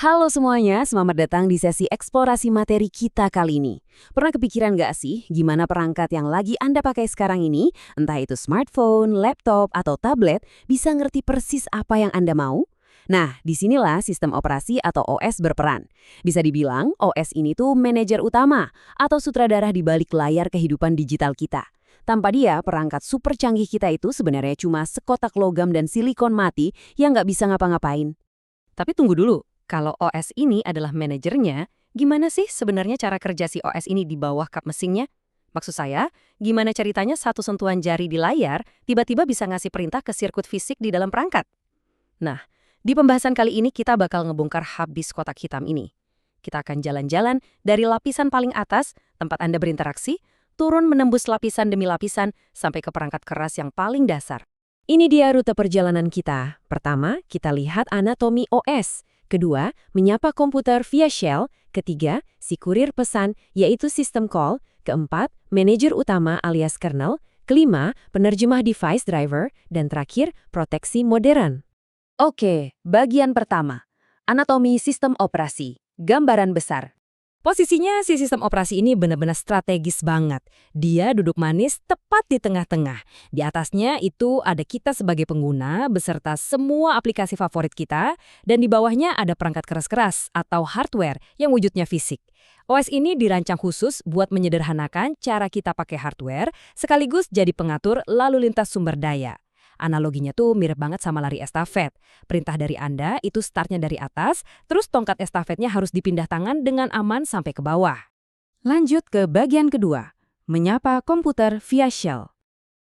Halo semuanya, selamat datang di sesi eksplorasi materi kita kali ini. Pernah kepikiran nggak sih gimana perangkat yang lagi Anda pakai sekarang ini, entah itu smartphone, laptop, atau tablet, bisa ngerti persis apa yang Anda mau? Nah, disinilah sistem operasi atau OS berperan. Bisa dibilang, OS ini tuh manajer utama atau sutradara di balik layar kehidupan digital kita. Tanpa dia, perangkat super canggih kita itu sebenarnya cuma sekotak logam dan silikon mati yang nggak bisa ngapa-ngapain. Tapi tunggu dulu. Kalau OS ini adalah manajernya, gimana sih sebenarnya cara kerja si OS ini di bawah kap mesinnya? Maksud saya, gimana ceritanya satu sentuhan jari di layar tiba-tiba bisa ngasih perintah ke sirkuit fisik di dalam perangkat? Nah, di pembahasan kali ini kita bakal ngebongkar habis kotak hitam ini. Kita akan jalan-jalan dari lapisan paling atas, tempat Anda berinteraksi, turun menembus lapisan demi lapisan sampai ke perangkat keras yang paling dasar. Ini dia rute perjalanan kita. Pertama, kita lihat anatomi OS. Kedua, menyapa komputer via shell. Ketiga, si kurir pesan, yaitu sistem call. Keempat, manajer utama alias kernel. Kelima, penerjemah device driver. Dan terakhir, proteksi modern. Oke, bagian pertama. Anatomi sistem operasi. Gambaran besar. Posisinya si sistem operasi ini benar-benar strategis banget. Dia duduk manis tepat di tengah-tengah. Di atasnya itu ada kita sebagai pengguna beserta semua aplikasi favorit kita, dan di bawahnya ada perangkat keras-keras atau hardware yang wujudnya fisik. OS ini dirancang khusus buat menyederhanakan cara kita pakai hardware sekaligus jadi pengatur lalu lintas sumber daya. Analoginya tuh mirip banget sama lari estafet. Perintah dari Anda itu startnya dari atas, terus tongkat estafetnya harus dipindah tangan dengan aman sampai ke bawah. Lanjut ke bagian kedua, menyapa komputer via shell.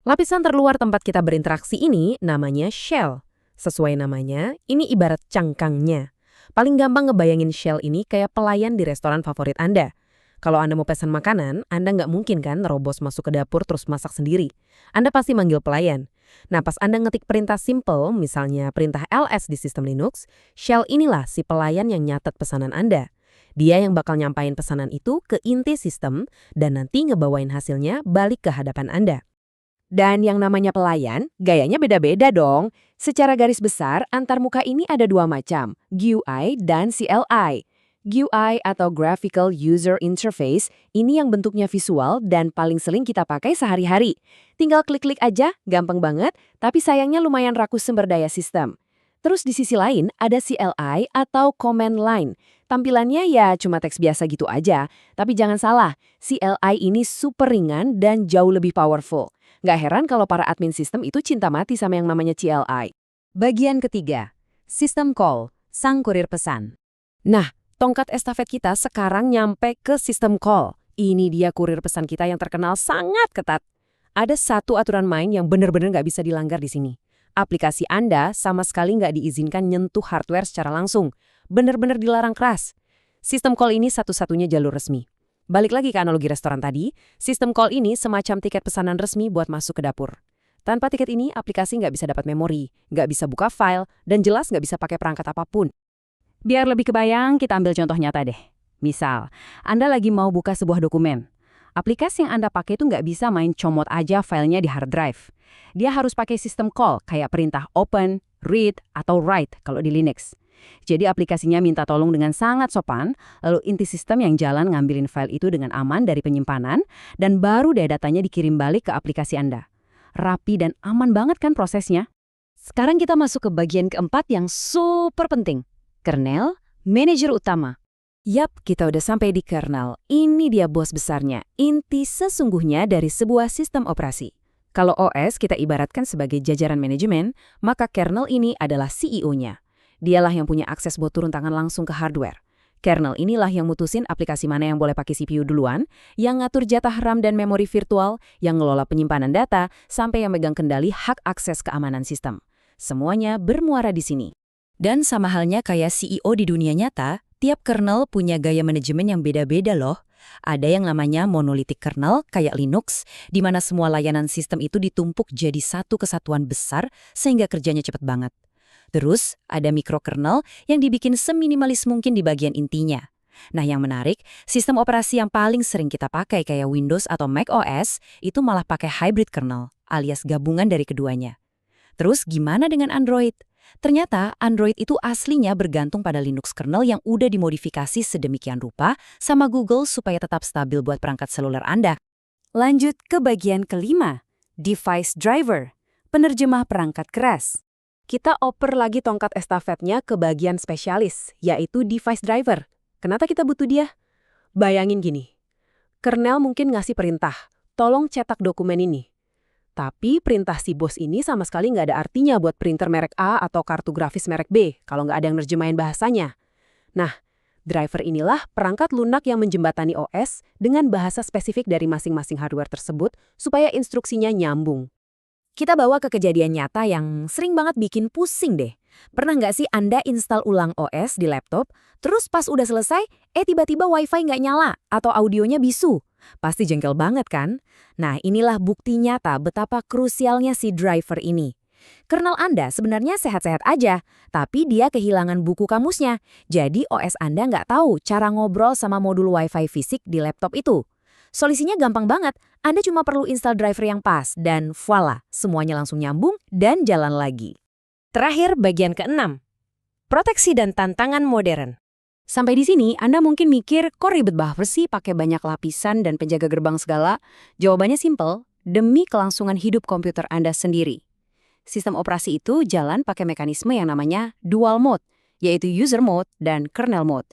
Lapisan terluar tempat kita berinteraksi ini namanya shell. Sesuai namanya, ini ibarat cangkangnya. Paling gampang ngebayangin shell ini kayak pelayan di restoran favorit Anda. Kalau Anda mau pesan makanan, Anda nggak mungkin kan nerobos masuk ke dapur terus masak sendiri. Anda pasti manggil pelayan. Nah, pas Anda ngetik perintah simple, misalnya perintah ls di sistem Linux, shell inilah si pelayan yang nyatet pesanan Anda. Dia yang bakal nyampain pesanan itu ke inti sistem dan nanti ngebawain hasilnya balik ke hadapan Anda. Dan yang namanya pelayan, gayanya beda-beda dong. Secara garis besar, antar muka ini ada dua macam, GUI dan CLI. GUI atau Graphical User Interface ini yang bentuknya visual dan paling sering kita pakai sehari-hari. Tinggal klik-klik aja, gampang banget, tapi sayangnya lumayan rakus sumber daya sistem. Terus di sisi lain ada CLI atau Command Line. Tampilannya ya cuma teks biasa gitu aja, tapi jangan salah, CLI ini super ringan dan jauh lebih powerful. Nggak heran kalau para admin sistem itu cinta mati sama yang namanya CLI. Bagian ketiga, System Call, sang kurir pesan. Nah, tongkat estafet kita sekarang nyampe ke sistem call. Ini dia kurir pesan kita yang terkenal sangat ketat. Ada satu aturan main yang benar-benar nggak bisa dilanggar di sini. Aplikasi Anda sama sekali nggak diizinkan nyentuh hardware secara langsung. Benar-benar dilarang keras. Sistem call ini satu-satunya jalur resmi. Balik lagi ke analogi restoran tadi, sistem call ini semacam tiket pesanan resmi buat masuk ke dapur. Tanpa tiket ini, aplikasi nggak bisa dapat memori, nggak bisa buka file, dan jelas nggak bisa pakai perangkat apapun. Biar lebih kebayang, kita ambil contoh nyata deh. Misal, Anda lagi mau buka sebuah dokumen. Aplikasi yang Anda pakai itu nggak bisa main comot aja filenya di hard drive. Dia harus pakai sistem call, kayak perintah open, read, atau write kalau di Linux. Jadi aplikasinya minta tolong dengan sangat sopan, lalu inti sistem yang jalan ngambilin file itu dengan aman dari penyimpanan, dan baru deh datanya dikirim balik ke aplikasi Anda. Rapi dan aman banget kan prosesnya? Sekarang kita masuk ke bagian keempat yang super penting. Kernel, manajer utama. Yap, kita udah sampai di kernel. Ini dia bos besarnya, inti sesungguhnya dari sebuah sistem operasi. Kalau OS kita ibaratkan sebagai jajaran manajemen, maka kernel ini adalah CEO-nya. Dialah yang punya akses buat turun tangan langsung ke hardware. Kernel inilah yang mutusin aplikasi mana yang boleh pakai CPU duluan, yang ngatur jatah RAM dan memori virtual, yang ngelola penyimpanan data, sampai yang megang kendali hak akses keamanan sistem. Semuanya bermuara di sini. Dan sama halnya kayak CEO di dunia nyata, tiap kernel punya gaya manajemen yang beda-beda loh. Ada yang namanya monolitik kernel, kayak Linux, di mana semua layanan sistem itu ditumpuk jadi satu kesatuan besar sehingga kerjanya cepet banget. Terus, ada mikrokernel yang dibikin seminimalis mungkin di bagian intinya. Nah, yang menarik, sistem operasi yang paling sering kita pakai kayak Windows atau Mac OS itu malah pakai hybrid kernel, alias gabungan dari keduanya. Terus, gimana dengan Android? Ternyata Android itu aslinya bergantung pada Linux kernel yang udah dimodifikasi sedemikian rupa sama Google supaya tetap stabil buat perangkat seluler Anda. Lanjut ke bagian kelima, device driver, penerjemah perangkat keras. Kita oper lagi tongkat estafetnya ke bagian spesialis, yaitu device driver. Kenapa kita butuh dia? Bayangin gini, kernel mungkin ngasih perintah, tolong cetak dokumen ini. Tapi perintah si bos ini sama sekali nggak ada artinya buat printer merek A atau kartu grafis merek B kalau nggak ada yang nerjemahin bahasanya. Nah, driver inilah perangkat lunak yang menjembatani OS dengan bahasa spesifik dari masing-masing hardware tersebut supaya instruksinya nyambung. Kita bawa ke kejadian nyata yang sering banget bikin pusing deh. Pernah nggak sih Anda install ulang OS di laptop, terus pas udah selesai, tiba-tiba WiFi nggak nyala atau audionya bisu? Pasti jengkel banget kan? Nah, inilah bukti nyata betapa krusialnya si driver ini. Kernel Anda sebenarnya sehat-sehat aja, tapi dia kehilangan buku kamusnya. Jadi OS Anda nggak tahu cara ngobrol sama modul WiFi fisik di laptop itu. Solusinya gampang banget, Anda cuma perlu install driver yang pas, dan voila, semuanya langsung nyambung dan jalan lagi. Terakhir, bagian keenam, proteksi dan tantangan modern. Sampai di sini, Anda mungkin mikir, kok ribet banget sih pakai banyak lapisan dan penjaga gerbang segala? Jawabannya simple, demi kelangsungan hidup komputer Anda sendiri. Sistem operasi itu jalan pakai mekanisme yang namanya dual mode, yaitu user mode dan kernel mode.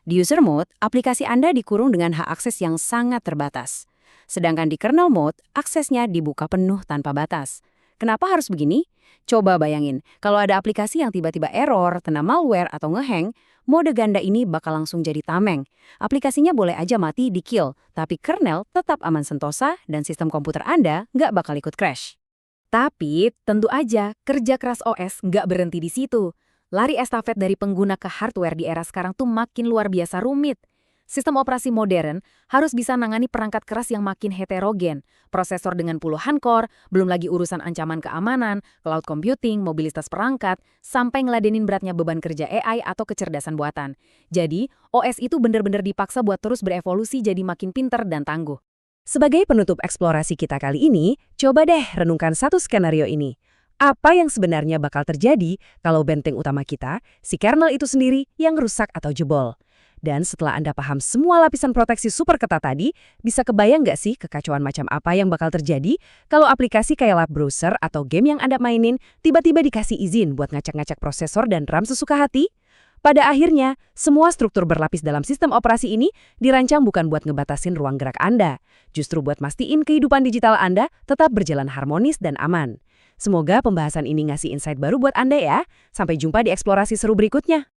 Di user mode, aplikasi Anda dikurung dengan hak akses yang sangat terbatas. Sedangkan di kernel mode, aksesnya dibuka penuh tanpa batas. Kenapa harus begini? Coba bayangin, kalau ada aplikasi yang tiba-tiba error, kena malware atau ngehang, mode ganda ini bakal langsung jadi tameng. Aplikasinya boleh aja mati di kill, tapi kernel tetap aman sentosa dan sistem komputer Anda nggak bakal ikut crash. Tapi tentu aja kerja keras OS nggak berhenti di situ. Lari estafet dari pengguna ke hardware di era sekarang tuh makin luar biasa rumit. Sistem operasi modern harus bisa nangani perangkat keras yang makin heterogen, prosesor dengan puluhan core, belum lagi urusan ancaman keamanan, cloud computing, mobilitas perangkat, sampai ngeladenin beratnya beban kerja AI atau kecerdasan buatan. Jadi, OS itu bener-bener dipaksa buat terus berevolusi jadi makin pinter dan tangguh. Sebagai penutup eksplorasi kita kali ini, coba deh renungkan satu skenario ini. Apa yang sebenarnya bakal terjadi kalau benteng utama kita, si kernel itu sendiri, yang rusak atau jebol? Dan setelah Anda paham semua lapisan proteksi super ketat tadi, bisa kebayang nggak sih kekacauan macam apa yang bakal terjadi kalau aplikasi kayak web browser atau game yang Anda mainin tiba-tiba dikasih izin buat ngacak-ngacak prosesor dan RAM sesuka hati? Pada akhirnya, semua struktur berlapis dalam sistem operasi ini dirancang bukan buat ngebatasin ruang gerak Anda, justru buat mastiin kehidupan digital Anda tetap berjalan harmonis dan aman. Semoga pembahasan ini ngasih insight baru buat Anda ya. Sampai jumpa di eksplorasi seru berikutnya.